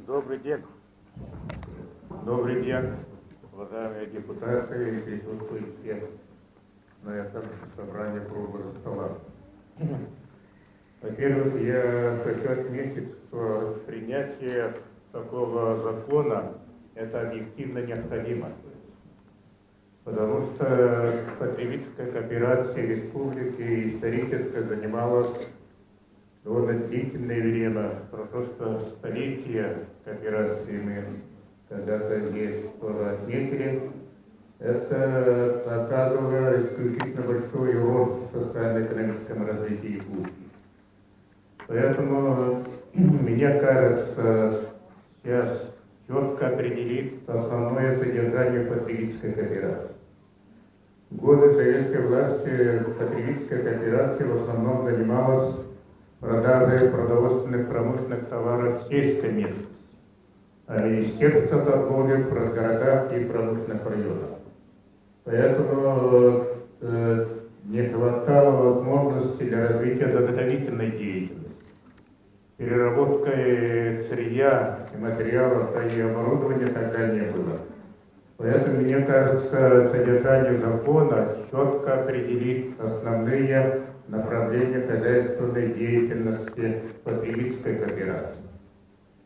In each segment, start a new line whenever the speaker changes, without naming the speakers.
Добрый день. Добрый день, уважаемые депутаты и присутствующие на этом собрании круглого стола. Во-первых, я хочу отметить, что принятие такого закона – это объективно необходимо, потому что потребительская кооперация республики исторически занималась довольно длительное время, просто что столетия кооперации мы когда-то здесь тоже отметили. Это оказывало исключительно большой роль в социально-экономическом развитии Якутии. Поэтому, мне кажется, сейчас четко определить основное содержание потребительской кооперации. В годы советской власти потребительская кооперация в основном занималась продажей продовольственных промышленных товаров в сельской местности, а министерство торговли в городах и промышленных районах. Поэтому не хватало возможности для развития заготовительной деятельности. Переработкой сырья и материалов и оборудования тогда не было. Поэтому, мне кажется, содержание закона четко определит основные направления хозяйственной деятельности потребительской кооперации.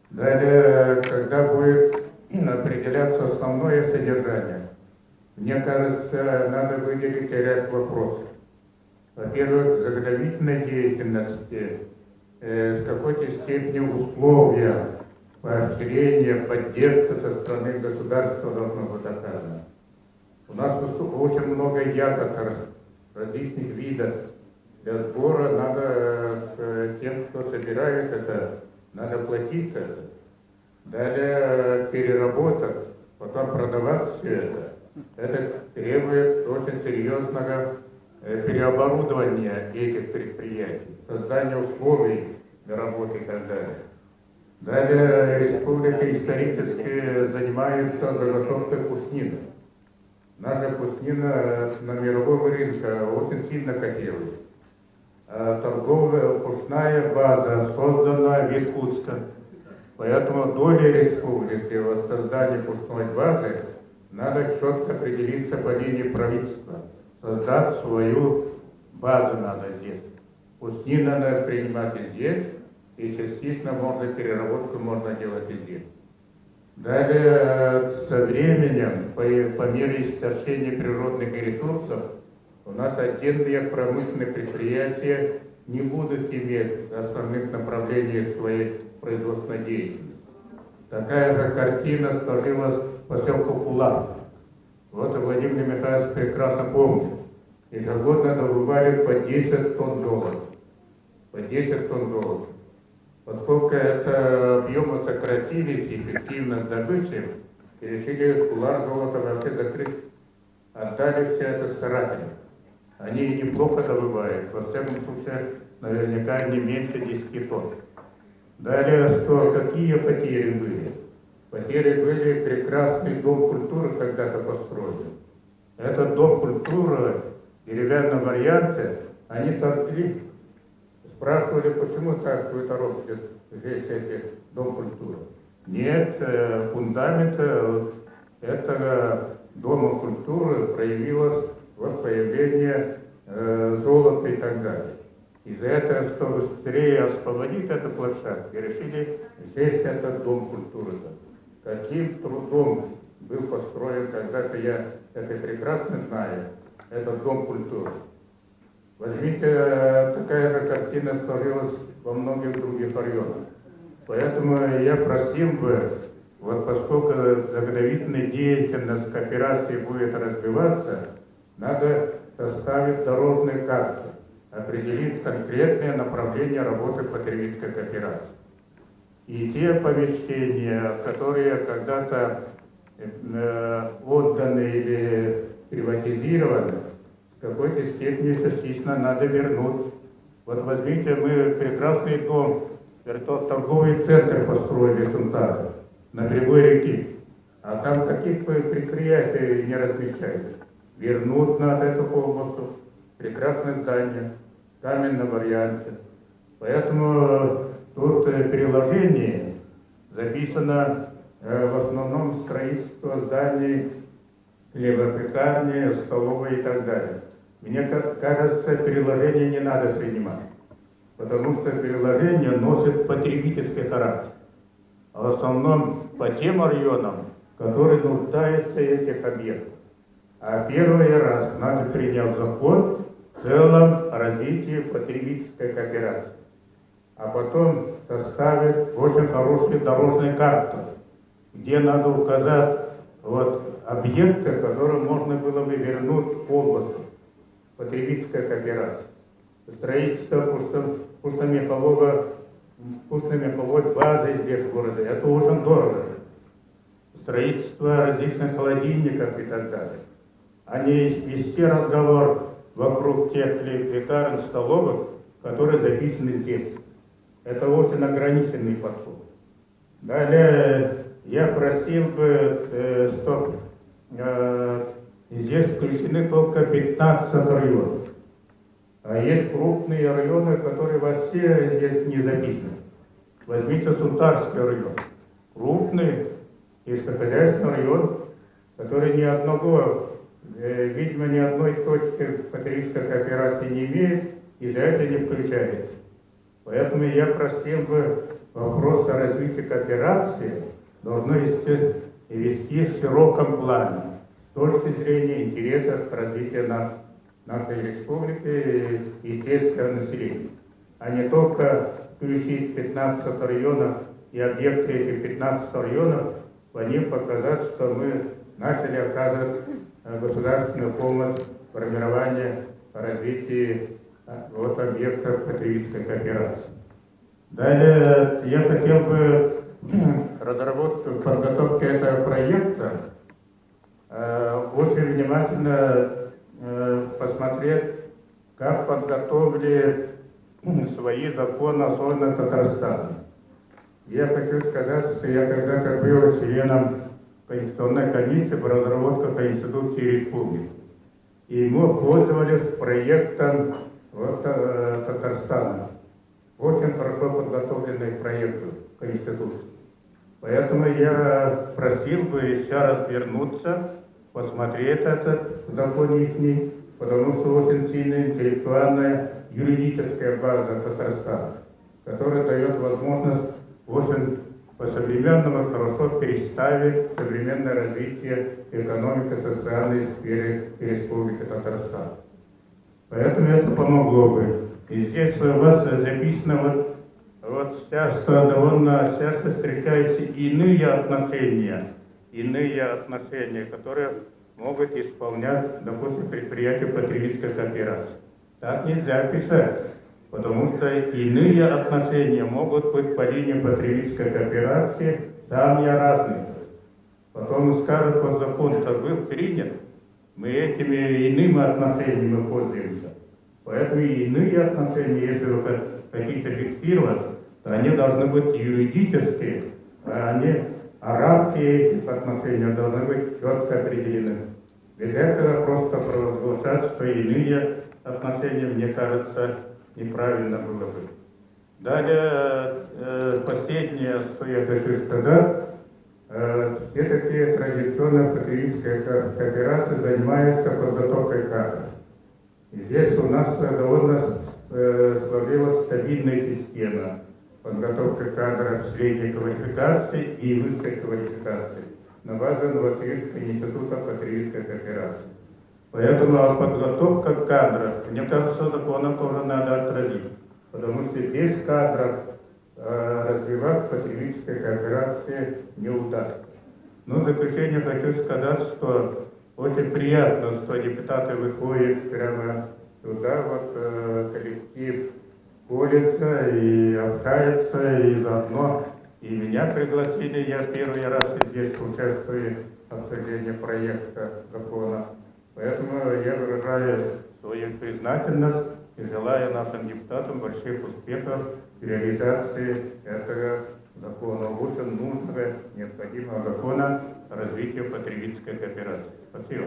Далее, когда будет определяться основное содержание, мне кажется, надо выделить ряд вопросов. Во-первых, заготовительной деятельности, в какой-то степени условия, поощрения, поддержка со стороны государства должно быть оказано. У нас очень много ягод различных видов. Для сбора надо тем, кто собирает это, надо платить это. Далее переработок, потом продавать все это. Это требует очень серьезного переоборудования этих предприятий, создания условий для работы и так далее. Далее республика исторически занимается заготовкой вкуснины. Наша вкуснина на мировом рынке очень сильно котируется. Торговая вкусная база создана в Якутске. Поэтому доля республики в создании вкусной базы надо четко определиться по линии правительства. Создать свою базу надо здесь. Вкуснина надо принимать и здесь, и частично можно переработку можно делать и здесь. Далее, со временем, по мере истощения природных ресурсов, у нас отдельные промышленные предприятия не будут иметь основных направлений своей производственной деятельности. Такая же картина сложилась в поселке Кулак. Вот Владимир Михайлович прекрасно помнит. Ежегодно добывали по 10 тонн золота. По 10 тонн золота. Поскольку это объемы сократились, эффективность добычи, решили Кулак золото вообще закрыть. Отдали все это старателям. Они неплохо добывают, во всяком случае, наверняка не меньше 10 тонн. Далее, что, какие потери были? Потери были, прекрасный дом культуры когда-то построен. Этот дом культуры в деревянном варианте они сожгли. Спрашивали, почему так вы торопитесь здесь дом культуры? Нет, фундамент этого дома культуры проявилось вот появление золота и так далее. Из-за этого, чтобы быстрее освободить эту площадку, решили здесь этот дом культуры. Каким трудом был построен когда-то, я это прекрасно знаю, этот дом культуры. Возьмите, такая же картина сложилась во многих других районах. Поэтому я просил бы, вот поскольку заготовительная деятельность кооперации будет развиваться, надо составить дорожные карты, определить конкретные направления работы потребительской кооперации. И те помещения, которые когда-то отданы или приватизированы, в какой-то степени частично надо вернуть. Вот возьмите, мы прекрасный дом, торговый центр построили в Сунтаре, на берегу реки, а там таких предприятий не размещается. Вернуть надо эту полностью, прекрасное здание, в каменном варианте. Поэтому тут приложение записано в основном строительство зданий, хлебопекарни, столовой и так далее. Мне кажется, переложение не надо принимать, потому что переложение носит потребительский характер. А в основном по тем районам, которые нуждаются в этих объектах. А первый раз надо принять закон в целом о развитии потребительской кооперации. А потом составить очень хорошую дорожную карту, где надо указать объекты, которые можно было бы вернуть в область потребительской кооперации. Строительство пушно-меховой базы здесь в городе, это очень дорого. Строительство различных холодильников и так далее. А не вести разговор вокруг тех хлебопекарен, столовых, которые записаны здесь. Это очень ограниченный подход. Далее я просил бы, чтобы здесь включены только 15 районов. А есть крупные районы, которые вообще здесь не записаны. Возьмите Сунтарский район. Крупный сельскохозяйственный район, который видимо, ни одной точки потребительской кооперации не имеет и за это не включается. Поэтому я просил бы вопрос о развитии кооперации должно вести в широком плане, с точки зрения интересов развития нашей республики и сельского населения, а не только включить 15 районов и объекты этих 15 районов, по ним показать, что мы начали оказывать государственную помощь в формировании, развитии объектов потребительской кооперации. Далее я хотел бы подготовке этого проекта очень внимательно посмотреть, как подготовили свои законы, особенно Татарстан. Я хочу сказать, что я когда-то был членом Конституционной комиссии по разработке Конституции Республики. И мы пользовались проектом Татарстана. Очень хорошо подготовленный проект Конституции. Поэтому я просил бы еще раз вернуться, посмотреть этот закон их, потому что очень сильная интеллектуальная юридическая база Татарстана, которая дает возможность очень по-современному хорошо переставить современное развитие экономики и социальной сферы Республики Татарстан. Поэтому это помогло бы. И здесь у вас записано часто, довольно часто встречаются иные отношения, которые могут исполнять, допустим, предприятия потребительской кооперации. Так нельзя писать, потому что иные отношения могут быть по линии потребительской кооперации самые разные. Потом скажут, по закону-то был принят, мы этими иными отношениями пользуемся. Поэтому иные отношения, если вы хотите фиксировать, то они должны быть юридические, а рамки этих отношений должны быть четко определены. Без этого просто провозглашать, что иные отношения, мне кажется, неправильно было бы. Далее, последнее, что я хочу сказать, все-таки традиционная потребительская кооперация занимается подготовкой кадров. И здесь у нас довольно сложилась стабильная система подготовки кадров средней квалификации и высшей квалификации на базе Новосибирского института потребительской кооперации. Поэтому подготовка кадров, мне кажется, законом тоже надо отразить, потому что без кадров развивать потребительской кооперации не удастся. Но в заключение хочу сказать, что очень приятно, что депутаты выходят прямо туда, коллектив колется и общается, и заодно и меня пригласили, я первый раз здесь участвую в обсуждении проекта закона. Поэтому я выражаю свою признательность и желаю нашим депутатам больших успехов в реализации этого закона, очень нужного, необходимого закона о развитии потребительской кооперации. Спасибо.